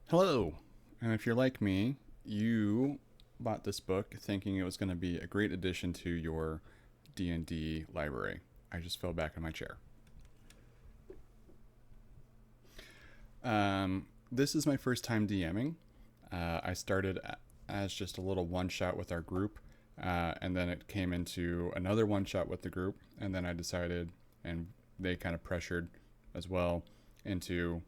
Hello, and if you're like me, you bought this book thinking it was going to be a great addition to your D&D library. I just fell back in my chair. This is my first time DMing. I started as just a little one shot with our group, and then it came into another one shot with the group, and then I decided, and they kind of pressured as well, into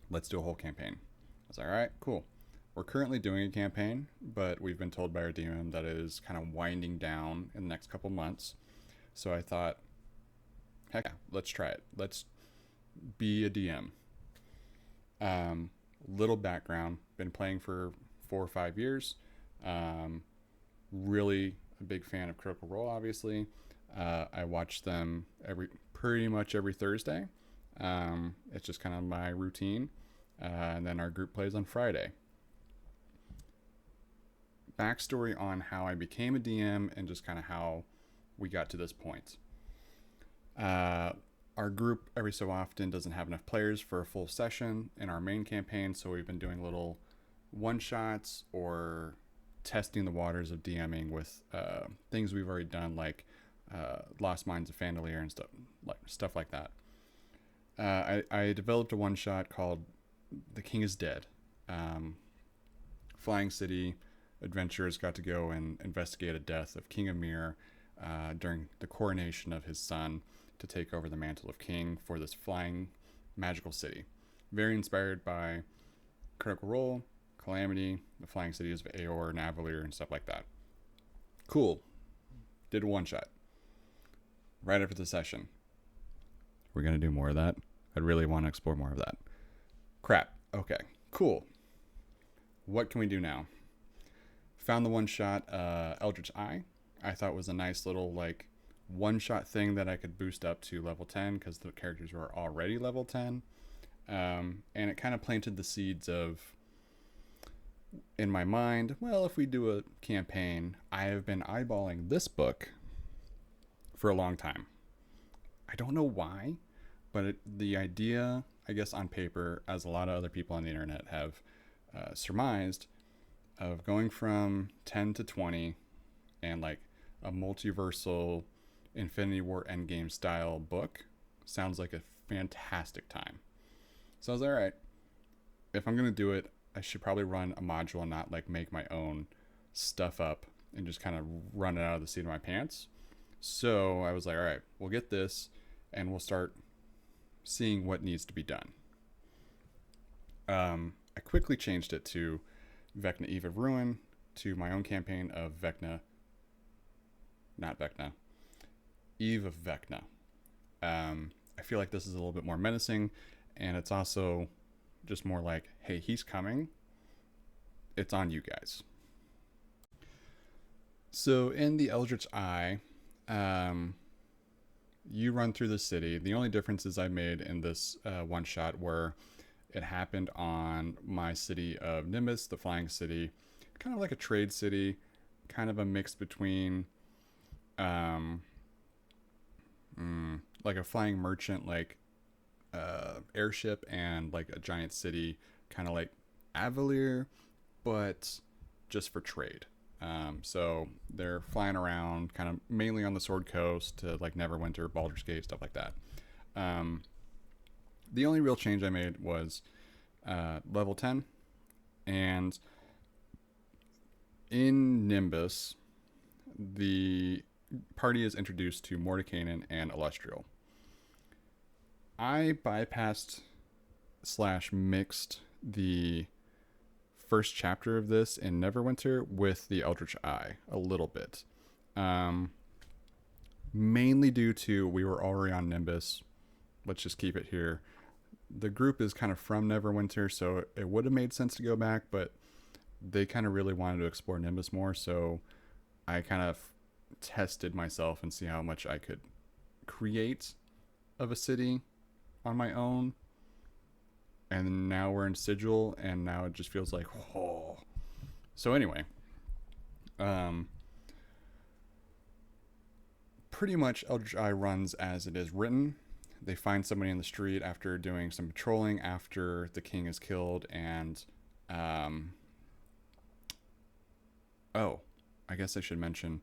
let's do a whole campaign. I was like, all right, cool. We're currently doing a campaign, but we've been told by our DM that it is kind of winding down in the next couple months. So I thought, heck yeah, let's try it. Let's be a DM. Little background, been playing for 4 or 5 years. Um, really a big fan of Critical Role, obviously. I watch them pretty much every Thursday. It's just kind of my routine. And then our group plays on Friday. Backstory on how I became a DM and just kind of how we got to this point. Uh, our group every so often doesn't have enough players for a full session in our main campaign, so we've been doing little one shots or testing the waters of DMing with things we've already done, like Lost Mines of Fandelier and stuff like that. I developed a one shot called "The King is Dead." Flying City adventurers got to go and investigate a death of King Amir during the coronation of his son to take over the mantle of king for this flying magical city. Very inspired by Critical Role, Calamity, the flying cities of Aor, Navalier, and stuff like that. Cool. Did a one shot. Right after the session. We're going to do more of that. I'd really want to explore more of that. Crap. Okay. Cool. What can we do now? Found the one shot Eldritch Eye. I thought was a nice little one shot thing that I could boost up to level 10 because the characters were already level 10. And it kind of planted the seeds of, in my mind, well, if we do a campaign, I have been eyeballing this book for a long time. I don't know why, but the idea, I guess on paper, as a lot of other people on the internet have surmised, of going from 10 to 20 and like a multiversal Infinity War Endgame style book sounds like a fantastic time. So I was like, all right, if I'm going to do it, I should probably run a module and not like make my own stuff up and just kind of run it out of the seat of my pants. So I was like, all right, we'll get this and we'll start seeing what needs to be done. I quickly changed it to Vecna Eve of Ruin to my own campaign of not Vecna, Eve of Vecna. I feel like this is a little bit more menacing, and it's also just more like, hey, he's coming. It's on you guys. So in the Eldritch Eye, you run through the city. The only differences I made in this one shot were it happened on my city of Nimbus, the flying city, kind of like a trade city, kind of a mix between like a flying merchant, like airship, and like a giant city, kind of like Avalier, but just for trade. So they're flying around, kind of mainly on the Sword Coast to like Neverwinter, Baldur's Gate, stuff like that. The only real change I made was level 10, and in Nimbus, the party is introduced to Mordenkainen and Illustrial. I bypassed / mixed the first chapter of this in Neverwinter with the Eldritch Eye a little bit. Mainly due to we were already on Nimbus. Let's just keep it here. The group is kind of from Neverwinter, so it would have made sense to go back, but they kind of really wanted to explore Nimbus more, so I kind of tested myself and see how much I could create of a city on my own. And now we're in Sigil, and now it just feels like, oh. So anyway, pretty much Eldritch Eye runs as it is written. They find somebody in the street after doing some patrolling after the king is killed, and oh, I guess I should mention.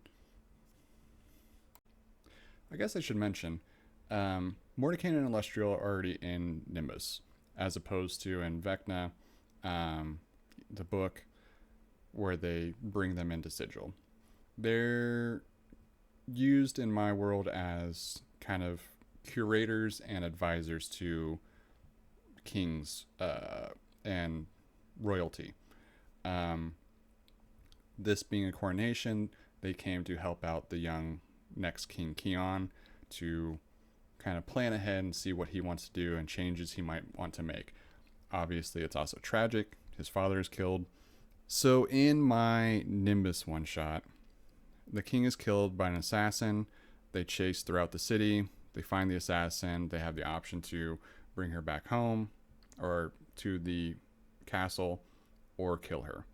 Mordecai and Illustrial are already in Nimbus, as opposed to in Vecna, the book, where they bring them into Sigil. They're used in my world as kind of curators and advisors to kings and royalty. This being a coronation, they came to help out the young next king Keon to kind of plan ahead and see what he wants to do and changes he might want to make. Obviously, it's also tragic. His father is killed. So in my Nimbus one shot, the king is killed by an assassin. They chase throughout the city. They find the assassin. They have the option to bring her back home or to the castle or kill her.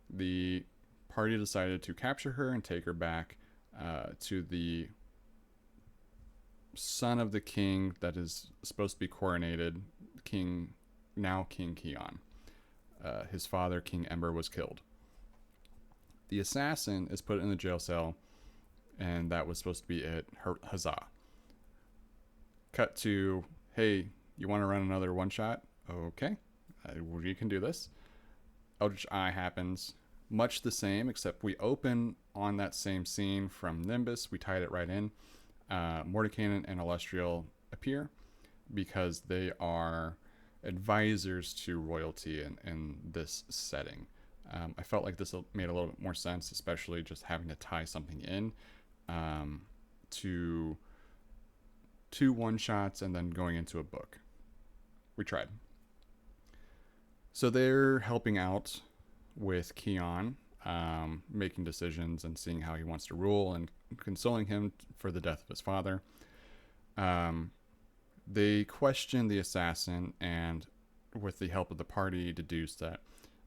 The party decided to capture her and take her back to the son of the king that is supposed to be coronated, King Keon. His father, King Ember, was killed. The assassin is put in the jail cell, and that was supposed to be it. Huzzah. Cut to, hey, you want to run another one shot? Okay, we can do this. Eldritch Eye happens. Much the same, except we open on that same scene from Nimbus. We tied it right in. Mordecai and Illustrial appear because they are advisors to royalty in this setting. I felt like this made a little bit more sense, especially just having to tie something in to two one-shots and then going into a book. We tried. So they're helping out with Keon, making decisions and seeing how he wants to rule and consoling him for the death of his father. They question the assassin and, with the help of the party, deduce that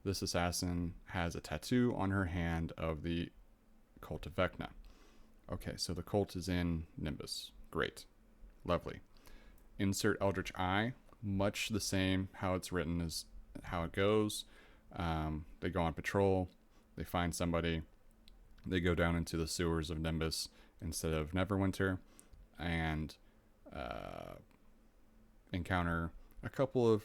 this assassin has a tattoo on her hand of the cult of Vecna. Okay, so the cult is in Nimbus. Great. Lovely. Insert Eldritch Eye. Much the same how it's written as how it goes. They go on patrol. They find somebody. They go down into the sewers of Nimbus instead of Neverwinter and encounter a couple of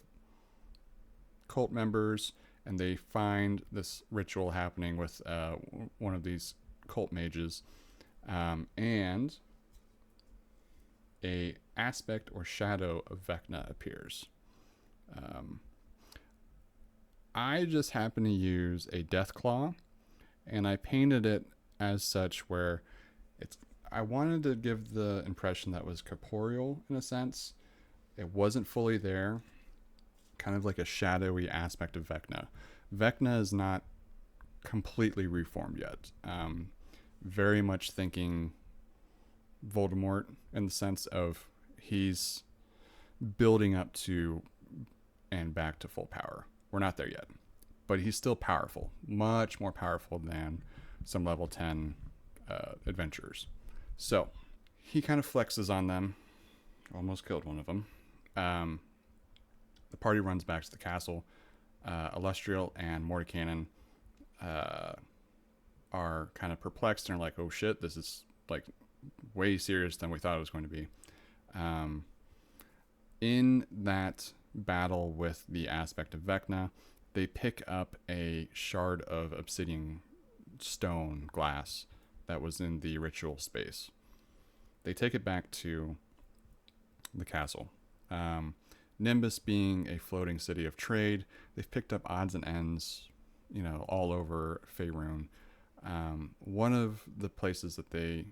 cult members, and they find this ritual happening with one of these cult mages, and a aspect or shadow of Vecna appears. I just happened to use a death claw, and I painted it as such where I wanted to give the impression that it was corporeal in a sense. It wasn't fully there, kind of like a shadowy aspect of Vecna. Vecna is not completely reformed yet. Very much thinking Voldemort in the sense of he's building up to and back to full power. We're not there yet, but he's still powerful, much more powerful than some level 10 adventurers. So he kind of flexes on them, almost killed one of them. The party runs back to the castle. Illustrial and Mordecai are kind of perplexed and are like, oh shit, this is like way serious than we thought it was going to be. In that battle with the aspect of Vecna, they pick up a shard of obsidian stone glass that was in the ritual space. They take it back to the castle. Nimbus being a floating city of trade, they've picked up odds and ends, all over Faerun. One of the places that they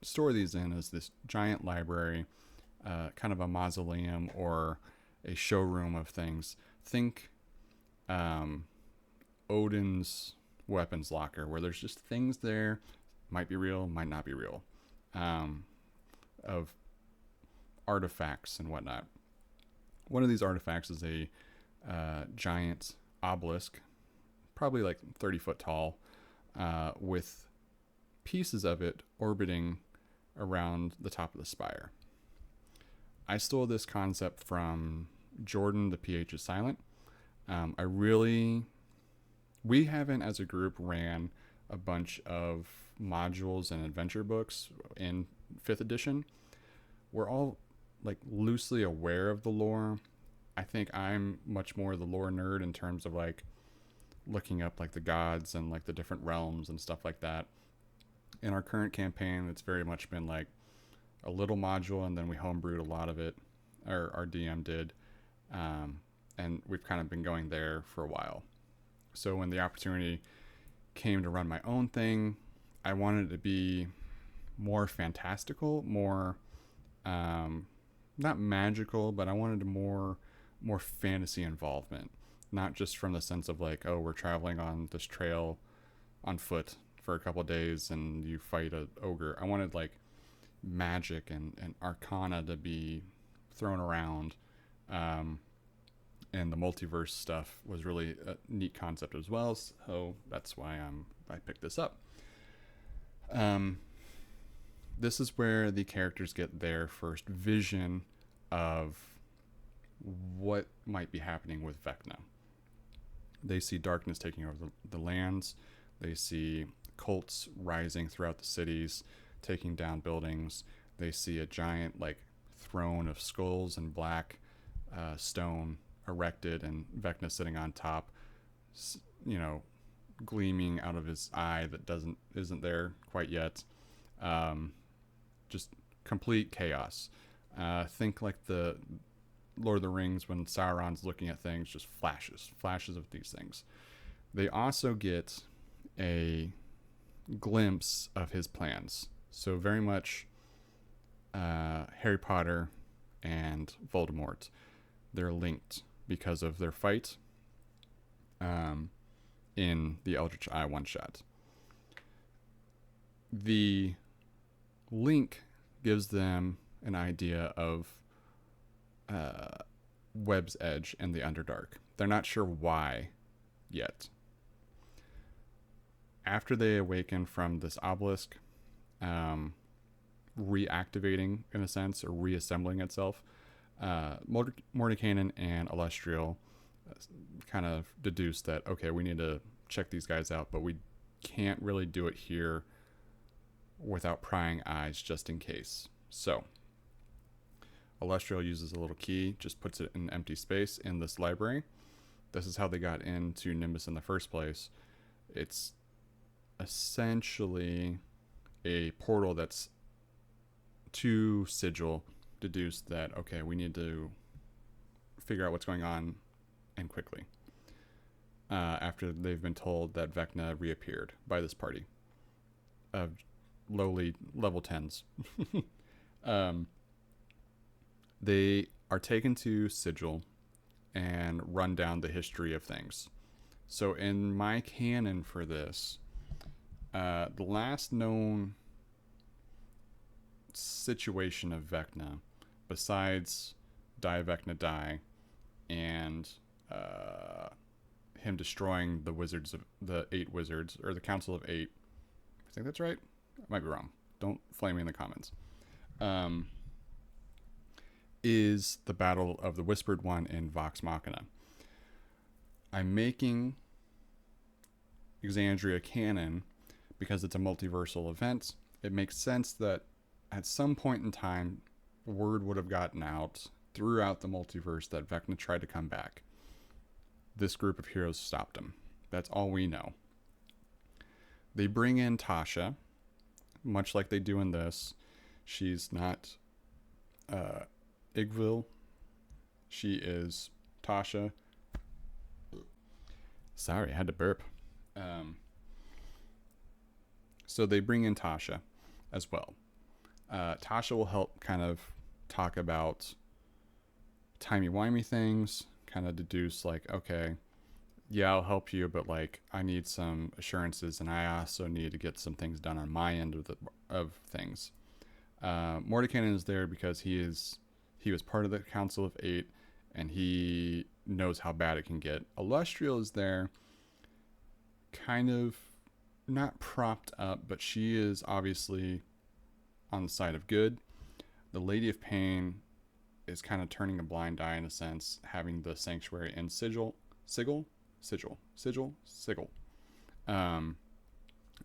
store these in is this giant library, kind of a mausoleum or a showroom of things. Think Odin's weapons locker, where there's just things there, might be real, might not be real, of artifacts and whatnot. One of these artifacts is a giant obelisk, probably like 30 foot tall, with pieces of it orbiting around the top of the spire. I stole this concept from Jordan. The PH is silent. I really, we haven't as a group ran a bunch of modules and adventure books in 5th edition. We're all like loosely aware of the lore. I think I'm much more the lore nerd in terms of like looking up like the gods and like the different realms and stuff like that. In our current campaign, it's very much been like a little module, and then we homebrewed a lot of it, or our DM did, and we've kind of been going there for a while. So when the opportunity came to run my own thing, I wanted it to be more fantastical, more not magical, but I wanted more fantasy involvement, not just from the sense of like, oh, we're traveling on this trail on foot for a couple of days and you fight a ogre. I wanted like magic and arcana to be thrown around, and the multiverse stuff was really a neat concept as well, so that's why I picked this up. This is where the characters get their first vision of what might be happening with Vecna. They see darkness taking over the lands. They see cults rising throughout the cities, taking down buildings. They see a giant like throne of skulls and black stone erected, and Vecna sitting on top, gleaming out of his eye that isn't there quite yet. Just complete chaos. Think like the Lord of the Rings when Sauron's looking at things, just flashes of these things. They also get a glimpse of his plans. So very much Harry Potter and Voldemort. They're linked because of their fight in the Eldritch Eye one-shot. The link gives them an idea of Webb's Edge and the Underdark. They're not sure why yet. After they awaken from this obelisk, reactivating in a sense, or reassembling itself, Mordekainen and Alestriel kind of deduce that, okay, we need to check these guys out, but we can't really do it here without prying eyes just in case. So Alestriel uses a little key, just puts it in an empty space in this library. This is how they got into Nimbus in the first place. It's essentially a portal that's to Sigil deduced that, okay, we need to figure out what's going on, and quickly. After they've been told that Vecna reappeared by this party of lowly level 10s. They are taken to Sigil and run down the history of things. So in my canon for this, the last known situation of Vecna, besides Die Vecna Die and him destroying the 8 wizards, or the Council of 8, I think that's right. I might be wrong. Don't flame me in the comments. Is the Battle of the Whispered One in Vox Machina. I'm making Exandria canon because it's a multiversal event. It makes sense that at some point in time, word would have gotten out throughout the multiverse that Vecna tried to come back. This group of heroes stopped him. That's all we know. They bring in Tasha, much like they do in this. She's not Igvil. She is Tasha. Sorry, I had to burp. So they bring in Tasha as well. Tasha will help kind of talk about timey-wimey things, kind of deduce like, okay, yeah, I'll help you, but like I need some assurances, and I also need to get some things done on my end of things. Mordekainen is there because he was part of the Council of 8, and he knows how bad it can get. Alestriel is there, kind of not propped up, but she is obviously on the side of good. The Lady of Pain is kind of turning a blind eye in a sense, having the sanctuary in sigil. Um,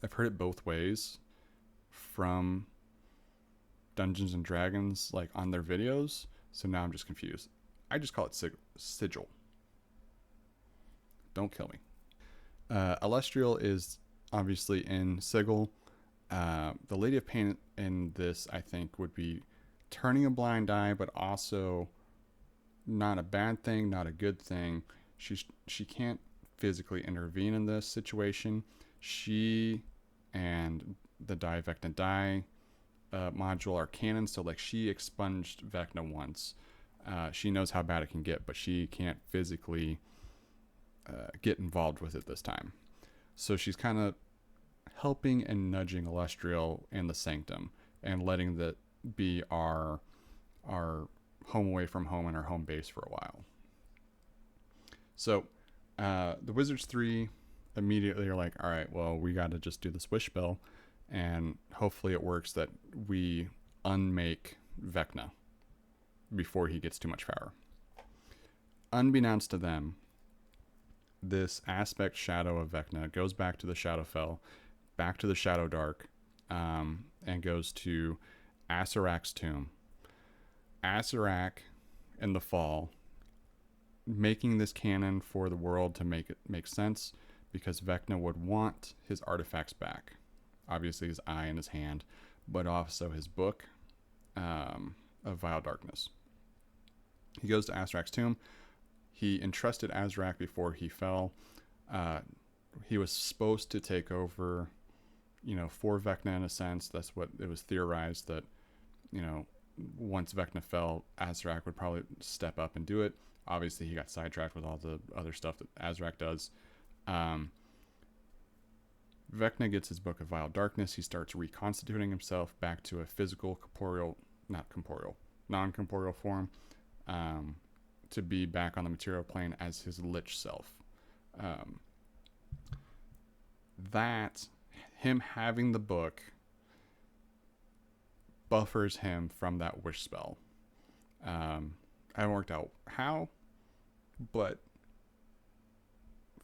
I've heard it both ways from Dungeons and Dragons, like on their videos. So now I'm just confused. I just call it sigil. Don't kill me. Alestriel is obviously in sigil. The Lady of Pain in this, I think, would be turning a blind eye, but also not a bad thing, not a good thing. She can't physically intervene in this situation. She and the Vecna die module are canon, so like she expunged Vecna once. She knows how bad it can get, but she can't physically get involved with it this time. So she's kind of helping and nudging Alestriel in the Sanctum and letting that be our home away from home and our home base for a while. So the Wizards 3 immediately are like, all right, well, we got to just do the swish spell, and hopefully it works that we unmake Vecna before he gets too much power. Unbeknownst to them, this aspect shadow of Vecna goes back to the Shadowfell, back to the Shadow Dark, and goes to Asarak's tomb. Asarak in the fall, making this canon for the world to make it make sense, because Vecna would want his artifacts back. Obviously his eye and his hand, but also his book of Vile Darkness. He goes to Asarak's tomb. He entrusted Azarak before he fell. He was supposed to take over, for Vecna in a sense. That's what it was theorized, that, once Vecna fell, Azarak would probably step up and do it. Obviously, he got sidetracked with all the other stuff that Azarak does. Vecna gets his book of Vile Darkness. He starts reconstituting himself back to a physical, non-corporeal form, to be back on the material plane as his lich self. That, him having the book, buffers him from that wish spell. I haven't worked out how, but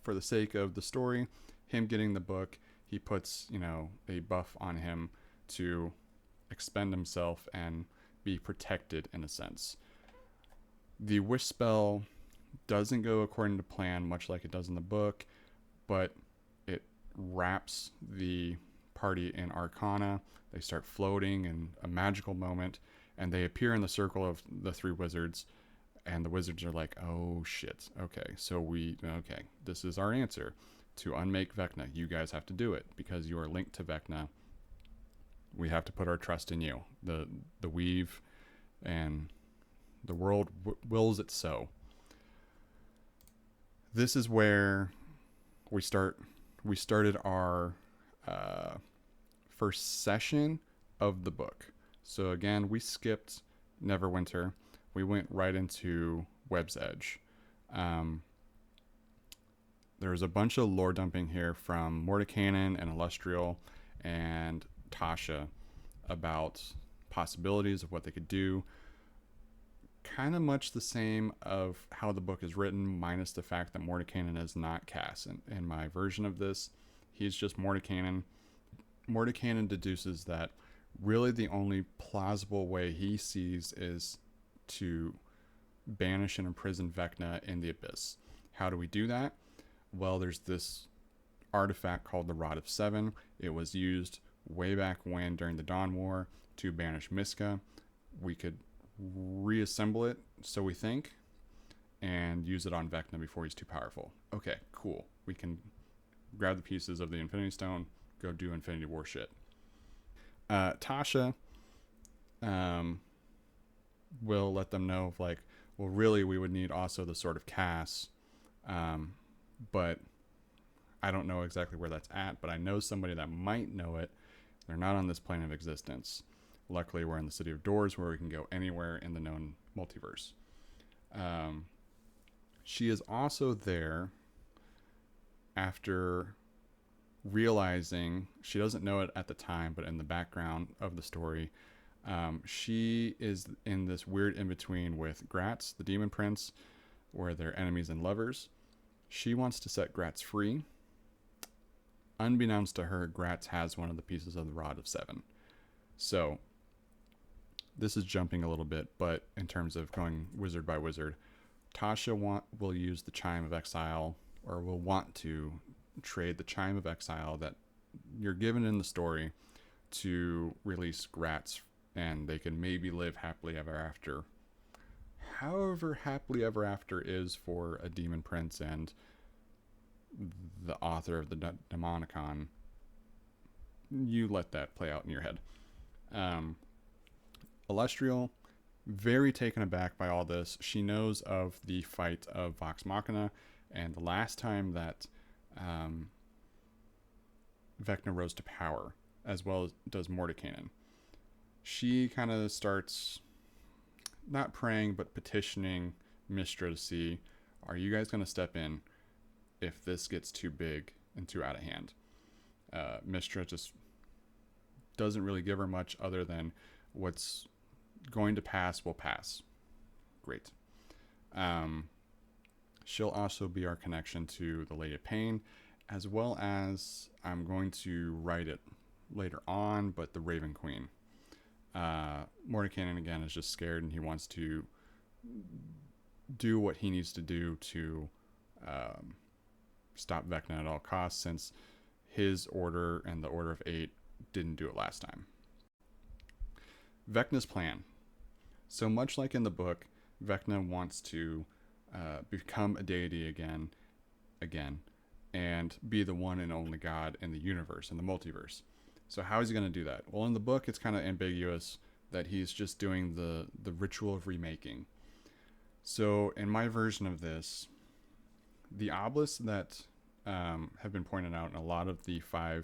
for the sake of the story, him getting the book, he puts, a buff on him to expend himself and be protected in a sense. The wish spell doesn't go according to plan, much like it does in the book, but it wraps the party in arcana. They start floating in a magical moment, and they appear in the circle of the three wizards, and the wizards are like, oh shit, okay, this is our answer. To unmake Vecna, you guys have to do it, because you are linked to Vecna. We have to put our trust in you. The weave and the world wills it so. This is where we started our first session of the book. So again, we skipped Neverwinter. We went right into Web's Edge. There was a bunch of lore dumping here from Mordenkainen and Alestriel and Tasha about possibilities of what they could do. Kind of much the same of how the book is written, minus the fact that Mordenkainen is not Cass. In my version of this, he's just Mordenkainen. Mordenkainen deduces that really the only plausible way he sees is to banish and imprison Vecna in the Abyss. How do we do that? Well, there's this artifact called the Rod of Seven. It was used way back when, during the Dawn War, to banish Miska. We could reassemble it, so we think, and use it on Vecna before he's too powerful. Okay, cool. We can grab the pieces of the Infinity Stone, go do Infinity War shit. Tasha will let them know, well, really, we would need also the Sword of Cass, but I don't know exactly where that's at, but I know somebody that might know it. They're not on this plane of existence. Luckily, we're in the City of Doors, where we can go anywhere in the known multiverse. She is also there after realizing, she doesn't know it at the time, but in the background of the story, She is in this weird in between with Gratz, the demon prince, where they're enemies and lovers. She wants to set Gratz free. Unbeknownst to her, Gratz has one of the pieces of the Rod of Seven. So, this is jumping a little bit, but in terms of going wizard by wizard, Tasha will use the Chime of Exile, or will want to trade the Chime of Exile that you're given in the story to release Gratz, and they can maybe live happily ever after. However, happily ever after is for a demon prince and the author of the Demonicon, you let that play out in your head. Illustrial, very taken aback by all this. She knows of the fight of Vox Machina, and the last time that Vecna rose to power, as well as does Mordenkainen. She kind of starts not praying, but petitioning Mystra to see, are you guys going to step in if this gets too big and too out of hand? Mystra just doesn't really give her much other than what's going to pass will pass. Great. She'll also be our connection to the Lady of Pain, as well as, I'm going to write it later on, but the Raven Queen. Mordenkainen, again, is just scared, and he wants to do what he needs to do to stop Vecna at all costs, since his order and the Order of Eight didn't do it last time. Vecna's plan. So much like in the book, Vecna wants to become a deity again, and be the one and only God in the universe, in the multiverse. So how is he going to do that? Well, in the book, it's kind of ambiguous that he's just doing the ritual of remaking. So in my version of this, the obelisks that have been pointed out in a lot of the 5e,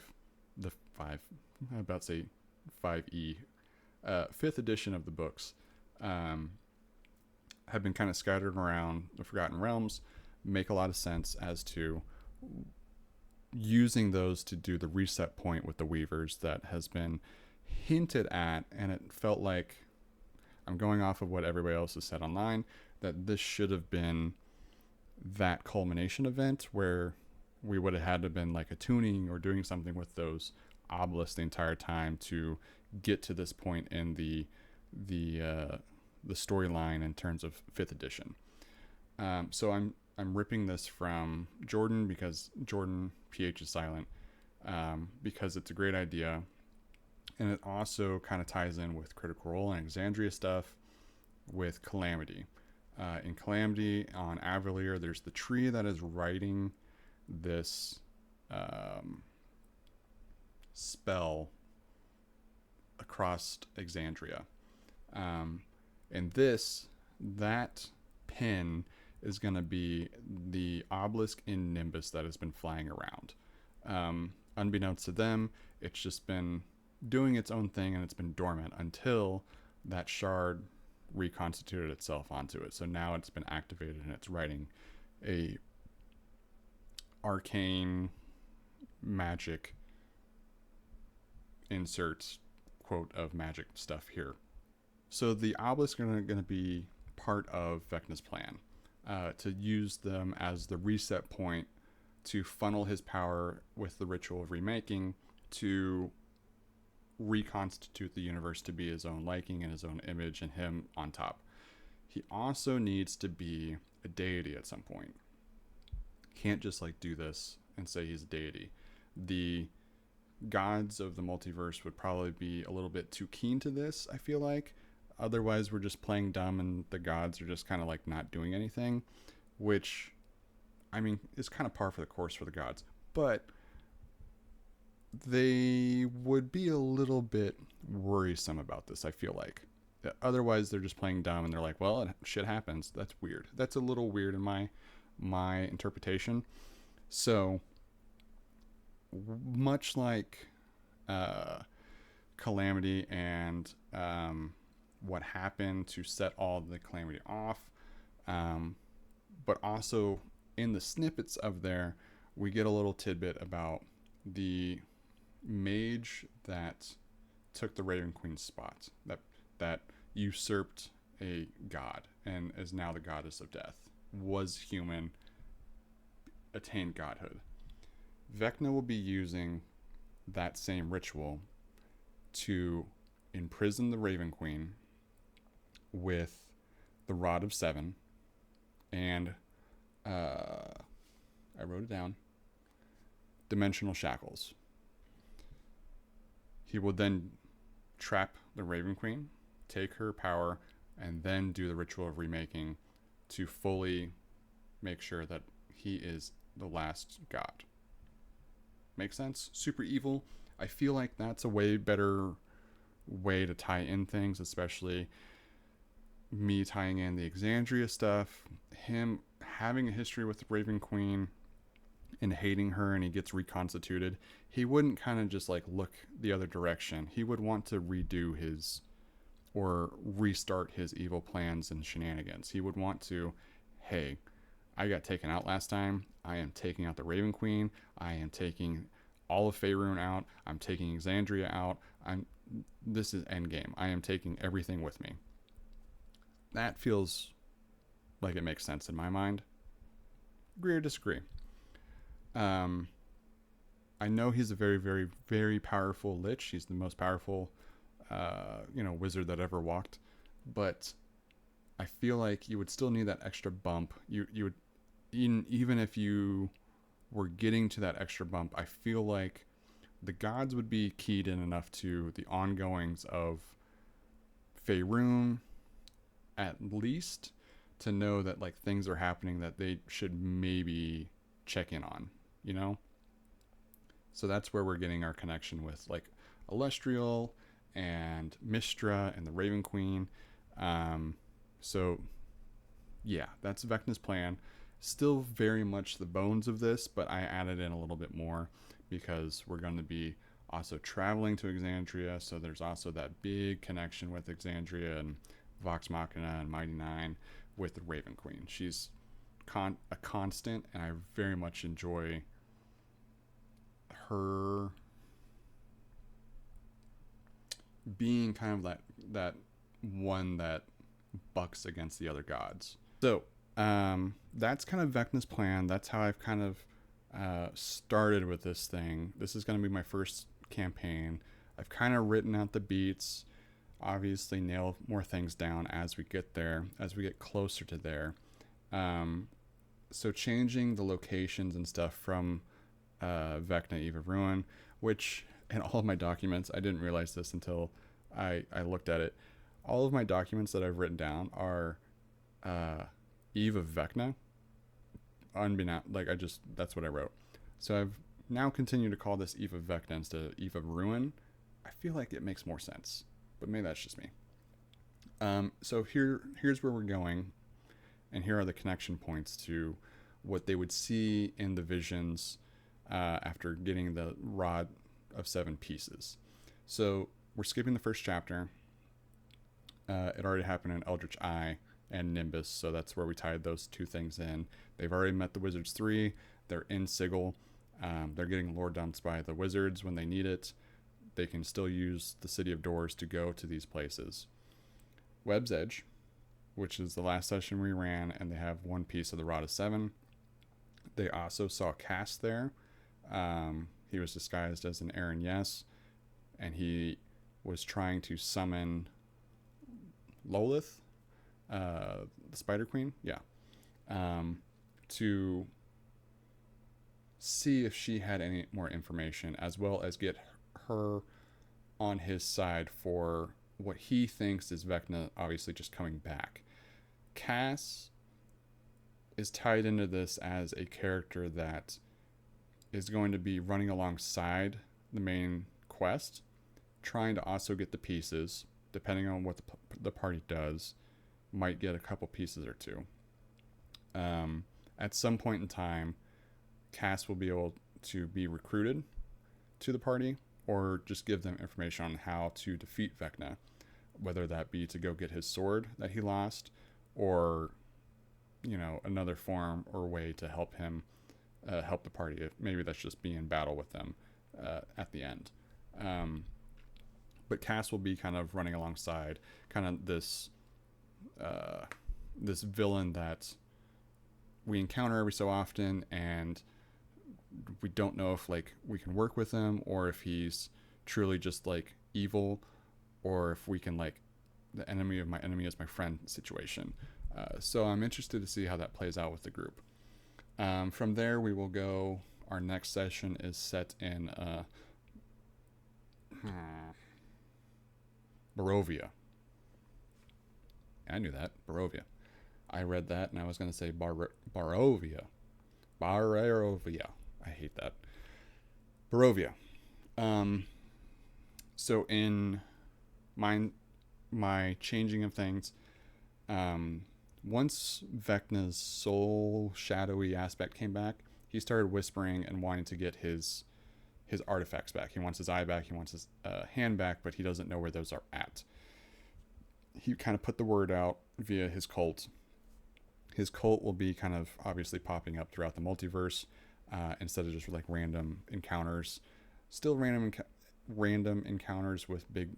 5th edition of the books, have been kind of scattered around the Forgotten Realms, make a lot of sense as to using those to do the reset point with the Weavers that has been hinted at, and it felt like, I'm going off of what everybody else has said online, that this should have been that culmination event where we would have had to have been like attuning or doing something with those obelisks the entire time to get to this point in the storyline in terms of 5th edition. So I'm ripping this from Jordan, because Jordan PH is silent, because it's a great idea, and it also kind of ties in with Critical Role and Exandria stuff with Calamity. In Calamity on Avalier, there's the tree that is writing this spell across Exandria. And that pin is going to be the obelisk in Nimbus that has been flying around. Unbeknownst to them, it's just been doing its own thing, and it's been dormant until that shard reconstituted itself onto it. So now it's been activated, and it's writing a arcane magic insert quote of magic stuff here. So the obelisks are going to be part of Vecna's plan, to use them as the reset point to funnel his power with the ritual of remaking to reconstitute the universe to be his own liking and his own image, and him on top. He also needs to be a deity at some point. Can't just like do this and say he's a deity. The gods of the multiverse would probably be a little bit too keen to this, I feel like. Otherwise, we're just playing dumb, and the gods are just kind of like not doing anything, which, I mean, is kind of par for the course for the gods. But they would be a little bit worrisome about this, I feel like. Otherwise, they're just playing dumb, and they're like, well, shit happens. That's weird. That's a little weird in my interpretation. So, much like Calamity and what happened to set all the Calamity off, but also in the snippets of there, we get a little tidbit about the mage that took the Raven Queen's spot, that that usurped a god and is now the goddess of death, was human, attained godhood. Vecna will be using that same ritual to imprison the Raven Queen with the Rod of Seven and I wrote it down, dimensional shackles. He will then trap the Raven Queen, take her power, and then do the ritual of remaking to fully make sure that he is the last god. Make sense? Super evil. I feel like that's a way better way to tie in things, especially me tying in the Exandria stuff, him having a history with the Raven Queen and hating her, and he gets reconstituted. He wouldn't kind of just like look the other direction. He would want to redo his or restart his evil plans and shenanigans. He would want to, hey, I got taken out last time. I am taking out the Raven Queen. I am taking all of Faerun out. I'm taking Exandria out. This is endgame. I am taking everything with me. That feels like it makes sense in my mind. Agree or disagree? I know he's a very, very, very powerful lich. He's the most powerful, wizard that ever walked. But I feel like you would still need that extra bump. You would, even if you were getting to that extra bump, I feel like the gods would be keyed in enough to the ongoings of Faerun, at least, to know that like things are happening that they should maybe check in on, you know? So that's where we're getting our connection with like Alestriel and Mistra and the Raven Queen. So yeah, that's Vecna's plan. Still very much the bones of this, but I added in a little bit more because we're going to be also traveling to Exandria. So there's also that big connection with Exandria and Vox Machina and Mighty Nine with the Raven Queen. She's a constant, and I very much enjoy her being kind of that one that bucks against the other gods. So that's kind of Vecna's plan. That's how I've kind of started with this thing. This is going to be my first campaign. I've kind of written out the beats, obviously nail more things down as we get there, as we get closer to there. So changing the locations and stuff from Vecna, Eve of Ruin, which in all of my documents, I didn't realize this until I looked at it. All of my documents that I've written down are Eve of Vecna. That's what I wrote. So I've now continued to call this Eve of Vecna instead of Eve of Ruin. I feel like it makes more sense, but maybe that's just me. So here's where we're going, and here are the connection points to what they would see in the visions after getting the Rod of Seven pieces. So we're skipping the first chapter. It already happened in Eldritch Eye and Nimbus, so that's where we tied those two things in. They've already met the Wizards 3. They're in Sigil. They're getting lore dumps by the Wizards when they need it. They can still use the City of Doors to go to these places. Web's Edge, which is the last session we ran, and they have one piece of the Rod of Seven. They also saw Cass there. He was disguised as an Aaron Yes, and he was trying to summon Lolith, the Spider Queen, to see if she had any more information, as well as get her on his side for what he thinks is Vecna obviously just coming back. Cass is tied into this as a character that is going to be running alongside the main quest, trying to also get the pieces, depending on what the party does, might get a couple pieces or two. At some point in time, Cass will be able to be recruited to the party, or just give them information on how to defeat Vecna, whether that be to go get his sword that he lost, or another form or way to help him help the party. If maybe that's just be in battle with them at the end. but Cass will be kind of running alongside, kind of uh, this villain that we encounter every so often, and we don't know if like we can work with him or if he's truly just like evil, or if we can like the enemy of my enemy is my friend situation. So I'm interested to see how that plays out with the group. From there, we will go. Our next session is set in Barovia. I knew that. Barovia. I read that and I was going to say Barovia. Barovia. I hate that. Barovia. So in my changing of things, once Vecna's soul shadowy aspect came back, he started whispering and wanting to get his artifacts back. He wants his eye back. He wants his hand back, but he doesn't know where those are at. He kind of put the word out via his cult. His cult will be kind of obviously popping up throughout the multiverse instead of just like random encounters. Still random encounters with big,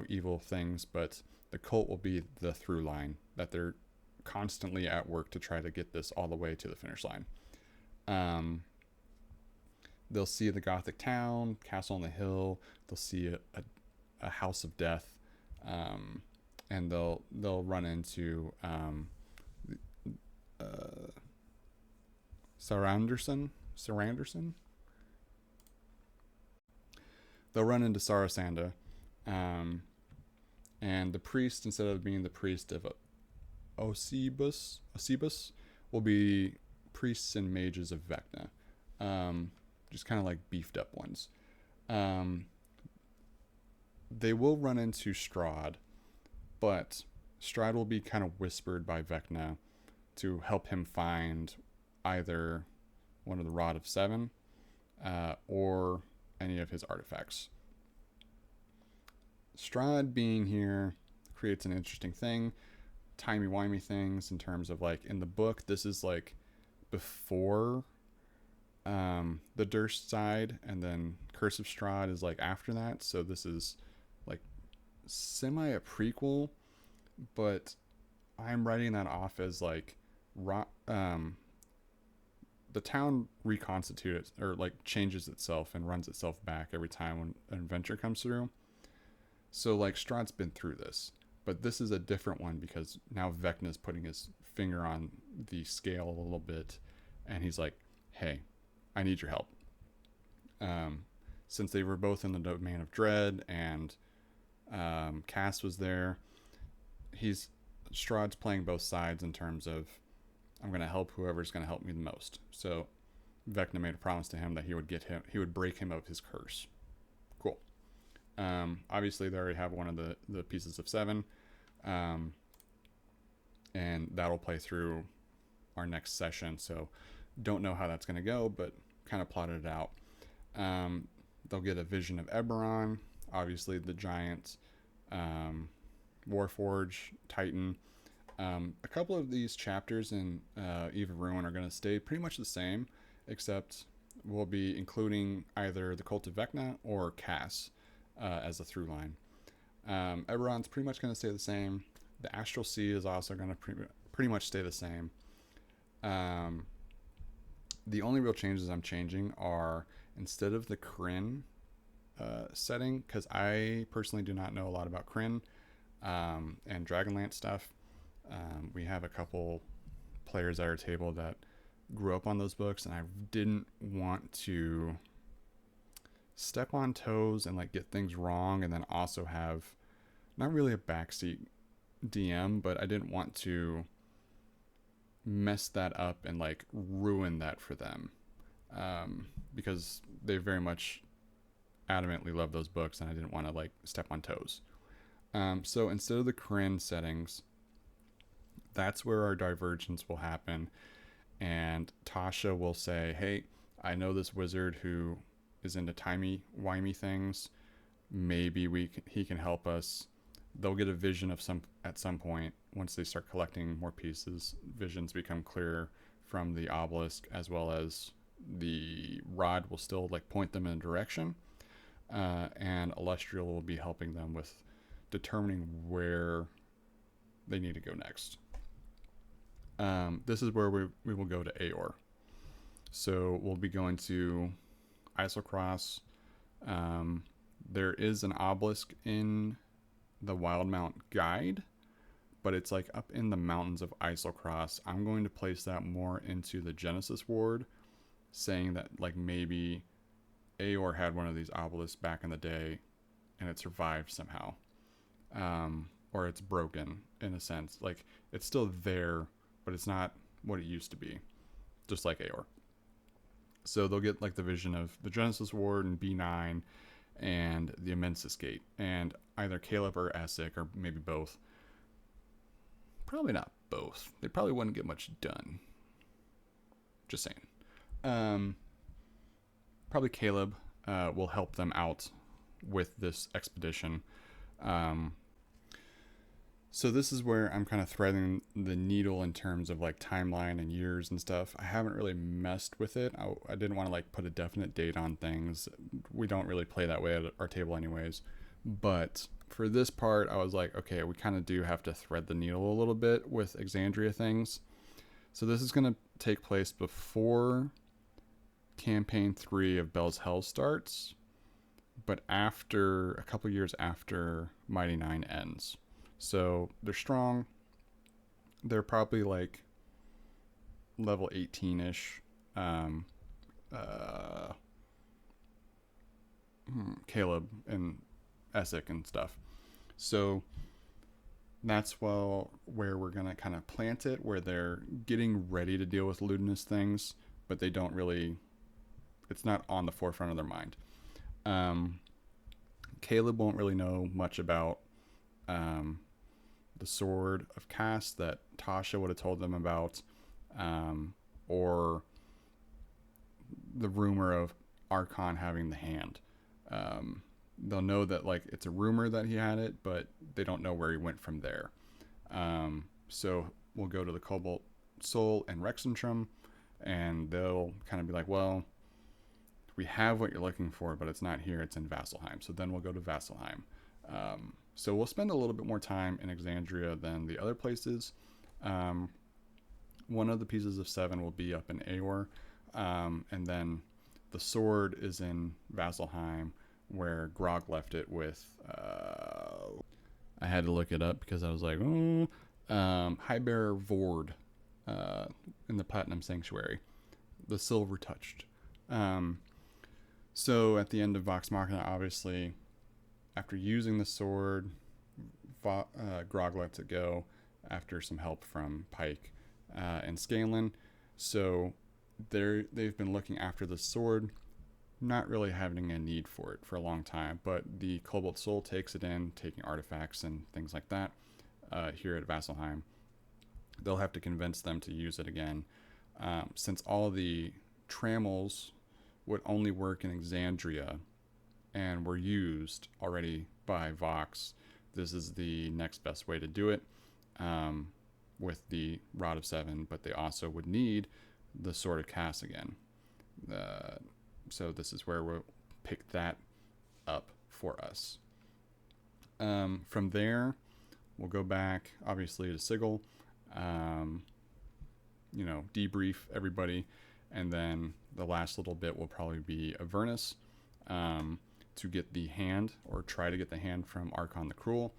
evil things, but the cult will be the through line that they're constantly at work to try to get this all the way to the finish line. They'll see the Gothic town, Castle on the Hill. They'll see a house of death, and they'll run into Saranderson. They'll run into Sarasanda, and the priest, instead of being the priest of Osebus, will be priests and mages of Vecna. Just kind of like beefed up ones. They will run into Strahd, but Strahd will be kind of whispered by Vecna to help him find either one of the Rod of Seven or any of his artifacts. Strahd being here creates an interesting thing, timey-wimey things in terms of like in the book, this is like before the Durst side, and then Curse of Strahd is like after that, so this is like semi a prequel, but I'm writing that off as like the town reconstitutes or like changes itself and runs itself back every time when an adventure comes through. So like Strahd's been through this, but this is a different one because now Vecna's putting his finger on the scale a little bit, and he's like, hey, I need your help. Since they were both in the domain of dread, and Cass was there, Strahd's playing both sides in terms of, I'm going to help whoever's going to help me the most. So Vecna made a promise to him that he would break him of his curse. Cool. Obviously they already have one of the pieces of seven, and that'll play through our next session. So don't know how that's going to go, but kind of plotted it out. They'll get a vision of Eberron, obviously the giant Warforge Titan. A couple of these chapters in Eve of Ruin are going to stay pretty much the same, except we'll be including either the Cult of Vecna or Cass as a through line. Eberron's pretty much going to stay the same. The Astral Sea is also going to pretty much stay the same. The only real changes I'm changing are, instead of the Kryn setting, because I personally do not know a lot about Kryn and Dragonlance stuff. We have a couple players at our table that grew up on those books, and I didn't want to step on toes and like get things wrong, and then also have not really a backseat DM, but I didn't want to mess that up and like ruin that for them, because they very much adamantly love those books, and I didn't want to like step on toes. So instead of the Kryn settings, that's where our divergence will happen, and Tasha will say, hey, I know this wizard who is into timey-wimey things. Maybe he can help us. They'll get a vision of at some point. Once they start collecting more pieces, visions become clearer from the obelisk, as well as the rod will still like point them in a direction. and Illustrial will be helping them with determining where they need to go next. This is where we will go to Aor. So we'll be going to Isocross. There is an obelisk in the Wildmount guide, but it's like up in the mountains of Isocross. I'm going to place that more into the Genesis ward, saying that like maybe Aor had one of these obelisks back in the day and it survived somehow. Or it's broken in a sense. Like it's still there, but it's not what it used to be, just like Aor. So they'll get like the vision of the Genesis ward and B9 and the Immensis Gate, and either Caleb or Essek, or maybe both. Probably not both. They probably wouldn't get much done. Just saying. Probably Caleb will help them out with this expedition. So this is where I'm kind of threading the needle in terms of like timeline and years and stuff. I haven't really messed with it. I didn't want to like put a definite date on things. We don't really play that way at our table anyways. But for this part, I was like, okay, we kind of do have to thread the needle a little bit with Exandria things. So this is going to take place before campaign 3 of Bell's Hell starts, but after a couple years after Mighty 9 ends. So they're strong. They're probably like level 18-ish. Caleb and Essek and stuff. So that's where we're going to kind of plant it, where they're getting ready to deal with Ludinous things, but they don't really, it's not on the forefront of their mind. Caleb won't really know much about the Sword of Caste that Tasha would have told them about, or the rumor of Archon having the hand. They'll know that like it's a rumor that he had it, but they don't know where he went from there. So we'll go to the Cobalt Soul and Rexentrum, and they'll kind of be like, well, we have what you're looking for, but it's not here, it's in Vasselheim. So then we'll go to Vasselheim. So we'll spend a little bit more time in Exandria than the other places. One of the pieces of 7 will be up in Aor, and then the sword is in Vasselheim, where Grog left it with, I had to look it up because I was like, Highbearer Vord, in the Platinum Sanctuary, the Silver Touched. So at the end of Vox Machina, obviously, after using the sword, Grog lets it go after some help from Pike and Scanlan. So they've been looking after the sword, not really having a need for it for a long time, but the Cobalt Soul takes it in, taking artifacts and things like that here at Vasselheim. They'll have to convince them to use it again. Since all the trammels would only work in Exandria and were used already by Vox, this is the next best way to do it with the Rod of 7, but they also would need the Sword of Caste again. So this is where we'll pick that up for us. From there, we'll go back, obviously, to Sigil, debrief everybody, and then the last little bit will probably be Avernus to get the hand, or try to get the hand from Archon the Cruel.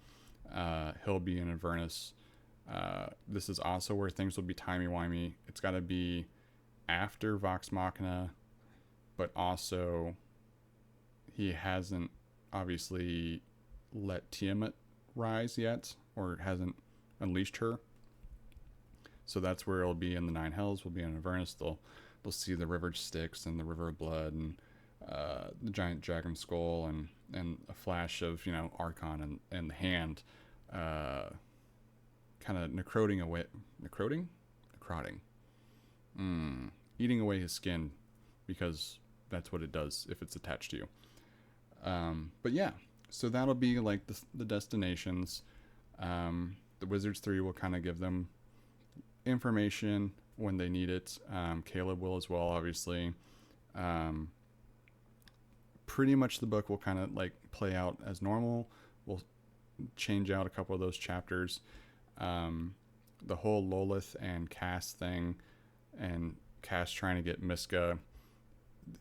He'll be in Avernus. This is also where things will be timey-wimey. It's got to be after Vox Machina, but also he hasn't obviously let Tiamat rise yet, or hasn't unleashed her. So that's where it'll be in the Nine Hells. We'll be in Avernus. They'll see the River Styx and the River of Blood and the giant dragon skull and a flash of Archon and the hand kind of necroting eating away his skin, because that's what it does if it's attached to you. But yeah, so that'll be like the destinations. The Wizards 3 will kind of give them information when they need it. Caleb will as well, obviously. pretty much the book will kind of like play out as normal. We'll change out a couple of those chapters. The whole Lolith and Cass thing, and Cass trying to get Miska,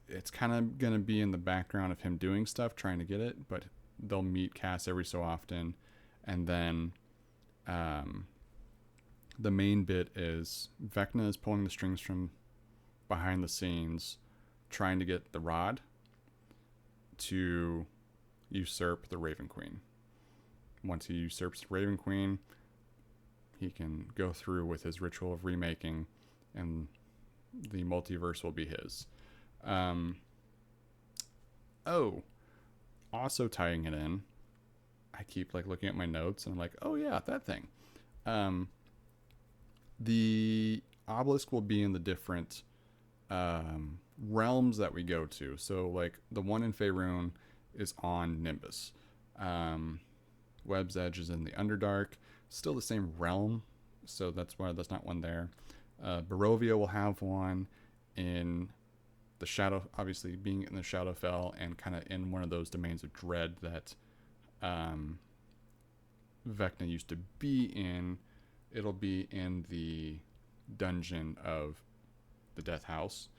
it's kind of going to be in the background of him doing stuff, trying to get it, but they'll meet Cass every so often. And then the main bit is Vecna is pulling the strings from behind the scenes, trying to get the rod to usurp the Raven Queen. Once he usurps the Raven Queen, he can go through with his ritual of remaking, and the multiverse will be his. Also tying it in, I keep like looking at my notes and I'm like, oh yeah, that thing. The obelisk will be in the different realms that we go to. So like the one in Faerun is on Nimbus. Webb's Edge is in the Underdark. Still the same realm, so that's why there's not one there. Barovia will have one in the Shadow, obviously being in the Shadowfell and kind of in one of those domains of dread that Vecna used to be in. It'll be in the dungeon of the Death House.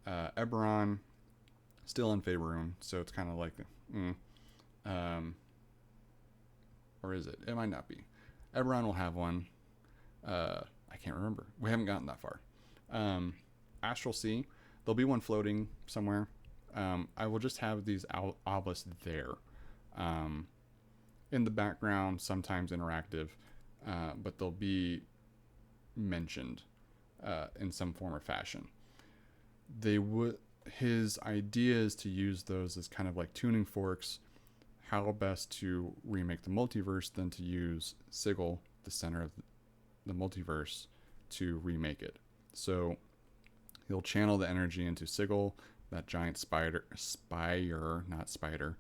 Eberron, still in Faerun, so it's kind of like, or is it? It might not be. Eberron will have one. I can't remember. We haven't gotten that far. Astral Sea, there'll be one floating somewhere. I will just have these obelisks there. In the background, sometimes interactive, but they'll be mentioned in some form or fashion. His idea is to use those as kind of like tuning forks, how best to remake the multiverse than to use Sigil, the center of the multiverse, to remake it. So he'll channel the energy into Sigil, that giant spire, not spider,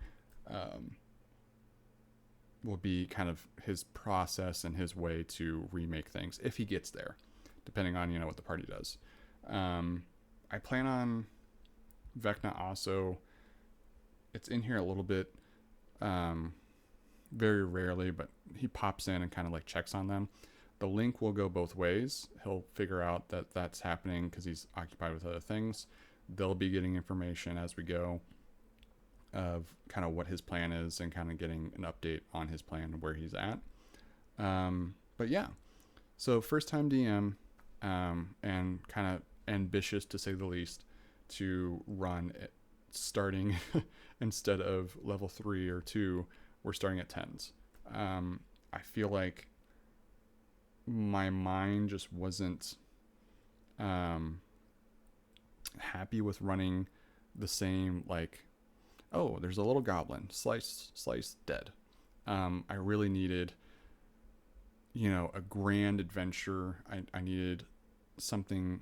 will be kind of his process and his way to remake things if he gets there, depending on, what the party does. I plan on Vecna also, it's in here a little bit, very rarely, but he pops in and kind of like checks on them. The link will go both ways. He'll figure out that that's happening because he's occupied with other things. They'll be getting information as we go of kind of what his plan is and kind of getting an update on his plan and where he's at. But yeah, so first time DM, and kind of ambitious to say the least to run it, starting instead of level 3 or 2, we're starting at 10s. I feel like my mind just wasn't happy with running the same, like, oh, there's a little goblin, slice, dead. I really needed, a grand adventure. I needed something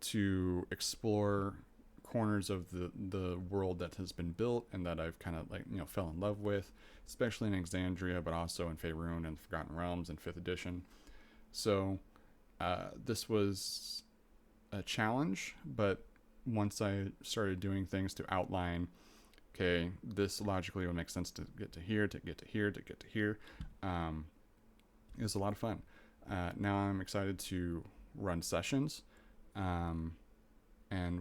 to explore corners of the world that has been built and that I've kind of like, fell in love with, especially in Exandria, but also in Faerun and Forgotten Realms and 5th edition. So this was a challenge, but once I started doing things to outline, okay, this logically would make sense to get to here, to get to here, to get to here. It was a lot of fun. Now I'm excited to run sessions, and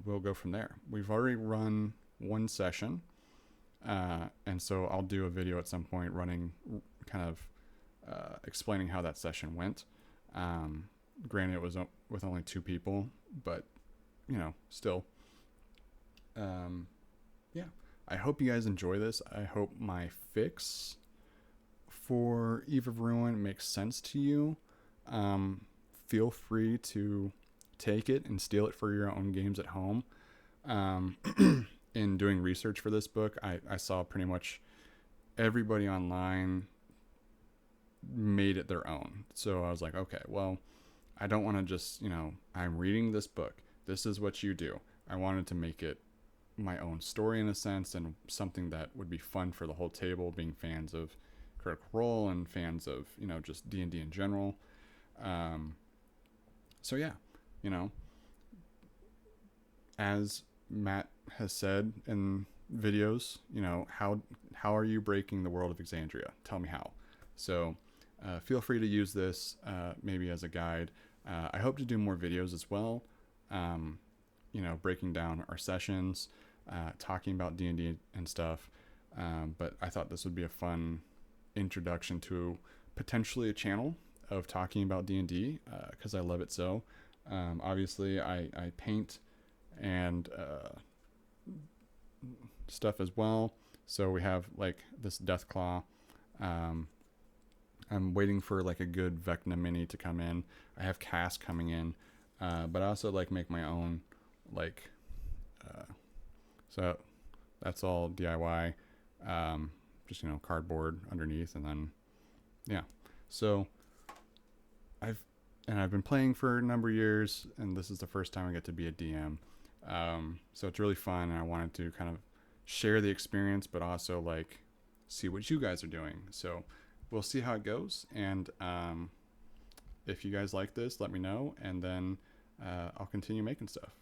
we'll go from there. We've already run one session, and so I'll do a video at some point running, kind of explaining how that session went. Granted, it was with only 2 people, but still. Yeah, I hope you guys enjoy this. I hope my fix for Eve of Ruin makes sense to you. Feel free to take it and steal it for your own games at home. In doing research for this book, I saw pretty much everybody online made it their own. So I was like, okay, well, I don't want to just, I'm reading this book. This is what you do. I wanted to make it my own story in a sense, and something that would be fun for the whole table, being fans of Critical Role and fans of, just D&D in general. So yeah, as Matt has said in videos. You know, how are you breaking the world of Exandria? Tell me how. So feel free to use this maybe as a guide. I hope to do more videos as well. You know, breaking down our sessions, talking about D&D and stuff. But I thought this would be a fun introduction to potentially a channel of talking about D&D because I love it so. Obviously, I paint and stuff as well. So we have like this Deathclaw. I'm waiting for like a good Vecna mini to come in. I have Cass coming in, but I also like make my own like. So that's all DIY. Just cardboard underneath, and then yeah. So I've been playing for a number of years, and this is the first time I get to be a DM. So it's really fun, and I wanted to kind of share the experience, but also like see what you guys are doing. So we'll see how it goes, and if you guys like this, let me know, and then I'll continue making stuff.